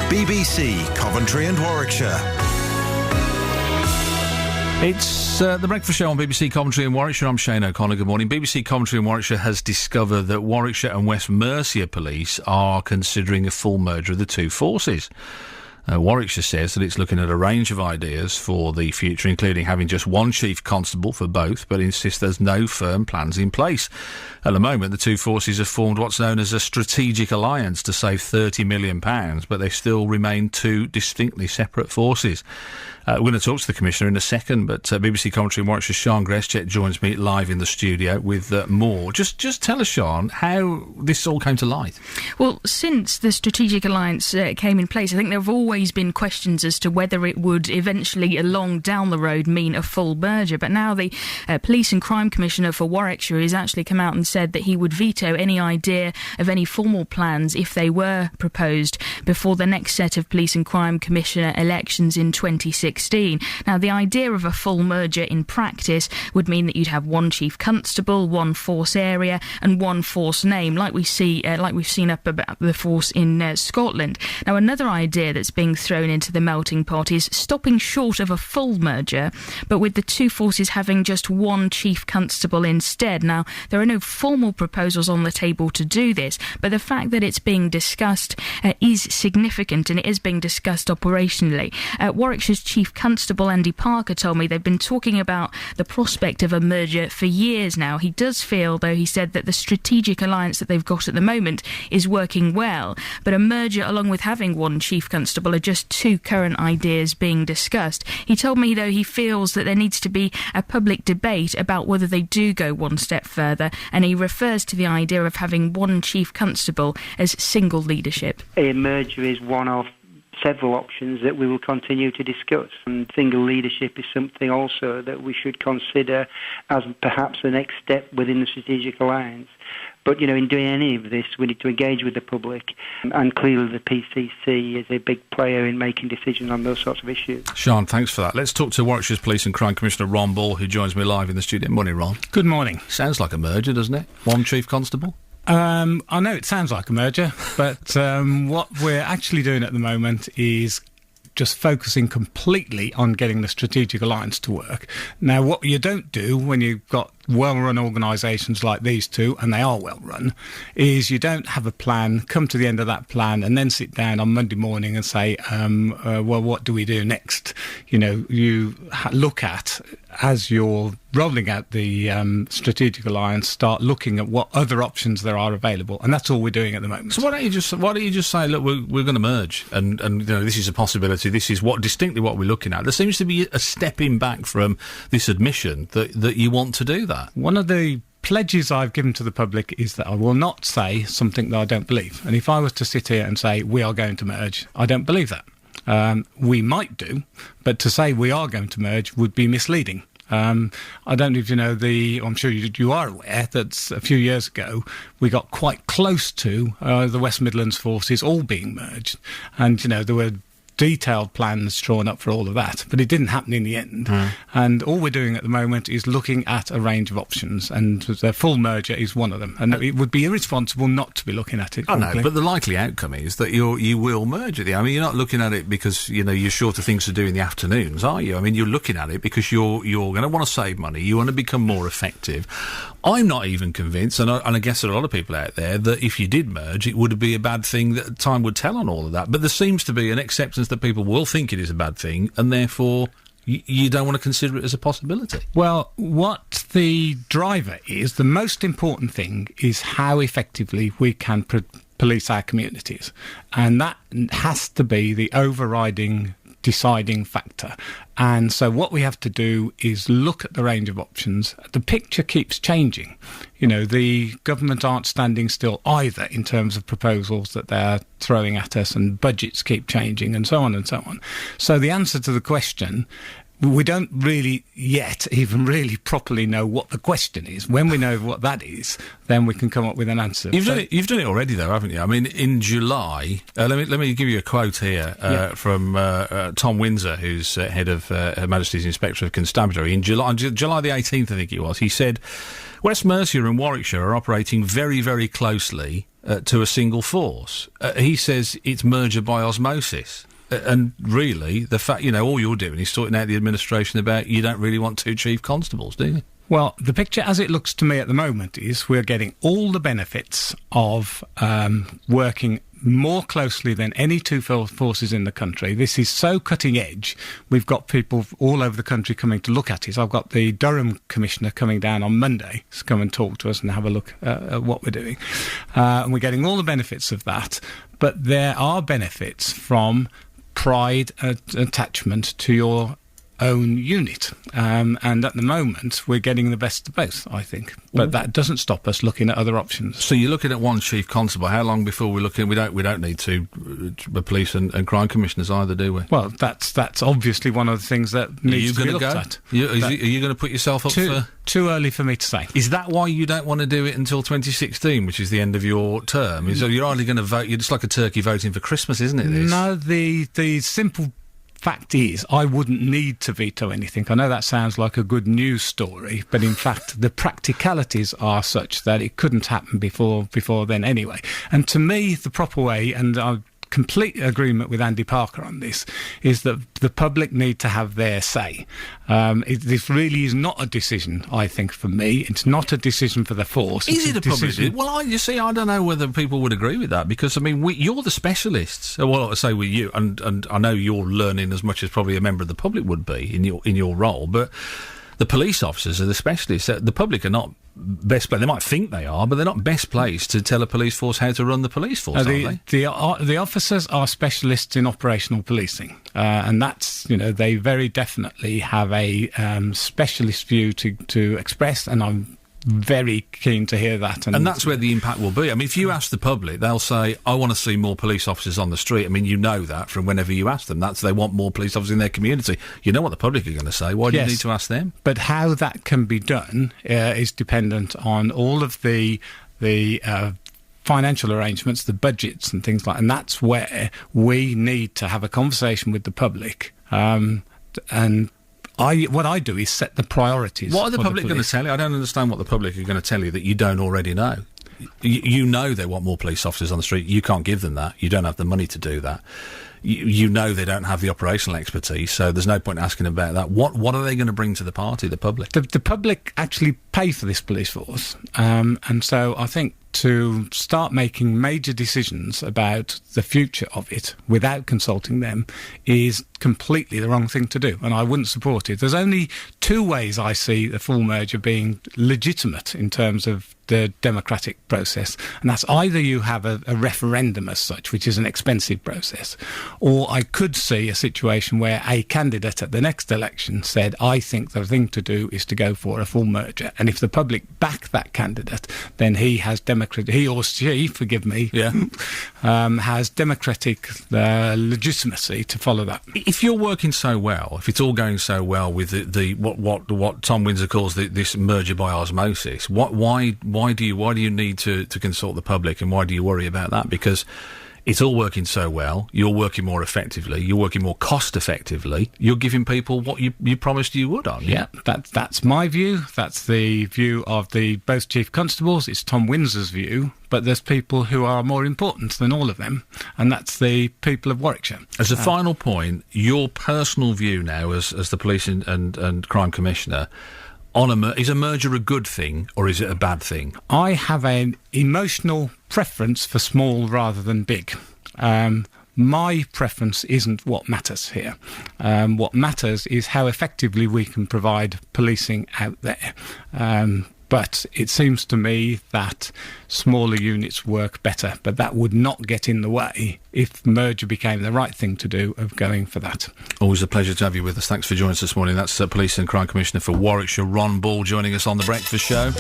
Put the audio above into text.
BBC Coventry and Warwickshire. It's the Breakfast Show on BBC Coventry and Warwickshire. I'm Shane O'Connor. Good morning. BBC Coventry and Warwickshire has discovered that Warwickshire and West Mercia Police are considering a full merger of the two forces. Warwickshire says that it's looking at a range of ideas for the future, including having just one chief constable for both, but insists there's no firm plans in place. At the moment, the two forces have formed what's known as a strategic alliance to save £30 million, but they still remain two distinctly separate forces. We're going to talk to the Commissioner in a second, but BBC Coventry and Warwickshire Sian Greschet joins me live in the studio with more. Just tell us, Sian, how this all came to light. Well, since the Strategic Alliance came in place, I think there have always been questions as to whether it would eventually, along down the road, mean a full merger. But now the Police and Crime Commissioner for Warwickshire has actually come out and said that he would veto any idea of any formal plans if they were proposed before the next set of Police and Crime Commissioner elections in 2016. Now, the idea of a full merger in practice would mean that you'd have one chief constable, one force area, and one force name, like we've seen up about the force in Scotland. Now, another idea that's being thrown into the melting pot is stopping short of a full merger, but with the two forces having just one chief constable instead. Now, there are no formal proposals on the table to do this, but the fact that it's being discussed is significant, and it is being discussed operationally. Warwickshire's Chief Constable Andy Parker told me they've been talking about the prospect of a merger for years now. He does feel, though, he said that the strategic alliance that they've got at the moment is working well, but a merger along with having one Chief Constable are just two current ideas being discussed. He told me, though, he feels that there needs to be a public debate about whether they do go one step further, and he refers to the idea of having one Chief Constable as single leadership. A merger is one of several options that we will continue to discuss, and single leadership is something also that we should consider as perhaps the next step within the strategic alliance. But, in doing any of this, we need to engage with the public, and clearly the PCC is a big player in making decisions on those sorts of issues. Sian, thanks for that. Let's talk to Warwickshire's Police and Crime Commissioner Ron Ball, who joins me live in the studio. Morning, Ron. Good morning. Sounds like a merger, doesn't it? One Chief Constable? I know it sounds like a merger, but what we're actually doing at the moment is just focusing completely on getting the strategic alliance to work. Now, what you don't do when you've got well-run organisations like these two, and they are well-run, is you don't have a plan, come to the end of that plan, and then sit down on Monday morning and say, well, what do we do next? You look at, as you're rolling out the strategic alliance, start looking at what other options there are available, and that's all we're doing at the moment. So why don't you just say, look, we're going to merge, and this is a possibility. This is distinctly what we're looking at. There seems to be a stepping back from this admission that you want to do that. One of the pledges I've given to the public is that I will not say something that I don't believe. And if I was to sit here and say we are going to merge, I don't believe that. We might do, but to say we are going to merge would be misleading. I don't know if you know I'm sure you are aware that a few years ago we got quite close to the West Midlands forces all being merged, and there were detailed plans drawn up for all of that, but it didn't happen in the end. And all we're doing at the moment is looking at a range of options, and the full merger is one of them, and it would be irresponsible not to be looking at it. I know, but the likely outcome is that you will merge it. I mean, you're not looking at it because you're short of things to do in the afternoons, are you? I mean, you're looking at it because you're going to want to save money, you want to become more effective. I'm not even convinced, and I guess there are a lot of people out there, that if you did merge, it would be a bad thing. That time would tell on all of that. But there seems to be an acceptance that people will think it is a bad thing, and therefore you don't want to consider it as a possibility. Well, what the driver is, the most important thing is how effectively we can police our communities. And that has to be the overriding deciding factor. And so what we have to do is look at the range of options. The picture keeps changing. The government aren't standing still either in terms of proposals that they're throwing at us, and budgets keep changing, and so on and so on. So the answer to the question, we don't really yet even really properly know what the question is. When we know what that is, then we can come up with an answer. You've done it already, though, haven't you? I mean, in July, let me give you a quote here from Tom Windsor, who's head of Her Majesty's Inspector of Constabulary. In July the 18th, I think it was, he said, West Mercia and Warwickshire are operating very, very closely to a single force. He says it's merger by osmosis. And really, the fact, all you're doing is sorting out the administration about you don't really want 2 chief constables, do you? Well, the picture as it looks to me at the moment is we're getting all the benefits of working more closely than any 2 forces in the country. This is so cutting edge. We've got people all over the country coming to look at it. I've got the Durham Commissioner coming down on Monday to come and talk to us and have a look at what we're doing. And we're getting all the benefits of that. But there are benefits from pride and attachment to your own unit. And at the moment, we're getting the best of both, I think. But that doesn't stop us looking at other options. So you're looking at 1 chief constable. How long before we're looking? We don't need 2 police and crime commissioners either, do we? Well, that's obviously one of the things that needs to be looked at. Are you going to put yourself up for... Too early for me to say. Is that why you don't want to do it until 2016, which is the end of your term? So you're hardly going to vote... It's like a turkey voting for Christmas, isn't it, this? No, the simple fact is, I wouldn't need to veto anything. I know that sounds like a good news story, but in fact, the practicalities are such that it couldn't happen before then anyway. And to me, the proper way, and I'm complete agreement with Andy Parker on this, is that the public need to have their say. This really is not a decision, I think, for me. It's not a decision for the force. Is it a public decision? Well, I don't know whether people would agree with that, because, you're the specialists. Well, I say with you, and I know you're learning as much as probably a member of the public would be in your role, but the police officers are the specialists. The public are not best placed. They might think they are, but they're not best placed to tell a police force how to run the police force, are they? The officers are specialists in operational policing, and that's, they very definitely have a specialist view to express, and I'm very keen to hear that. And that's where the impact will be. If you ask the public, they'll say, I want to see more police officers on the street. You know that from whenever you ask them. They want more police officers in their community. You know what the public are going to say. Why do you need to ask them? But how that can be done is dependent on all of the financial arrangements, the budgets and things like that. And that's where we need to have a conversation with the public. What I do is set the priorities. What are the public going to tell you? I don't understand what the public are going to tell you that you don't already know. You know they want more police officers on the street. You can't give them that. You don't have the money to do that. You know they don't have the operational expertise, so there's no point asking about that. What are they going to bring to the party, the public? The public actually pay for this police force, and so I think to start making major decisions about the future of it without consulting them is completely the wrong thing to do, and I wouldn't support it. There's only 2 ways I see the full merger being legitimate in terms of the democratic process, and that's either you have a referendum as such, which is an expensive process, or I could see a situation where a candidate at the next election said, I think the thing to do is to go for a full merger, and if the public back that candidate, then he or she, forgive me, has democratic legitimacy to follow that. If you're working so well, if it's all going so well with what Tom Windsor calls this merger by osmosis, why do you need to consult the public, and why do you worry about that? Because it's all working so well, you're working more effectively, you're working more cost effectively, you're giving people what you promised you would on. Yeah, that's my view, that's the view of both chief constables, it's Tom Windsor's view, but there's people who are more important than all of them, and that's the people of Warwickshire. As a final point, your personal view now as the police and crime commissioner, is a merger a good thing or is it a bad thing? I have an emotional preference for small rather than big. My preference isn't what matters here. What matters is how effectively we can provide policing out there. But it seems to me that smaller units work better, but that would not get in the way if merger became the right thing to do of going for that. Always a pleasure to have you with us. Thanks for joining us this morning. That's Police and Crime Commissioner for Warwickshire, Ron Ball, joining us on The Breakfast Show.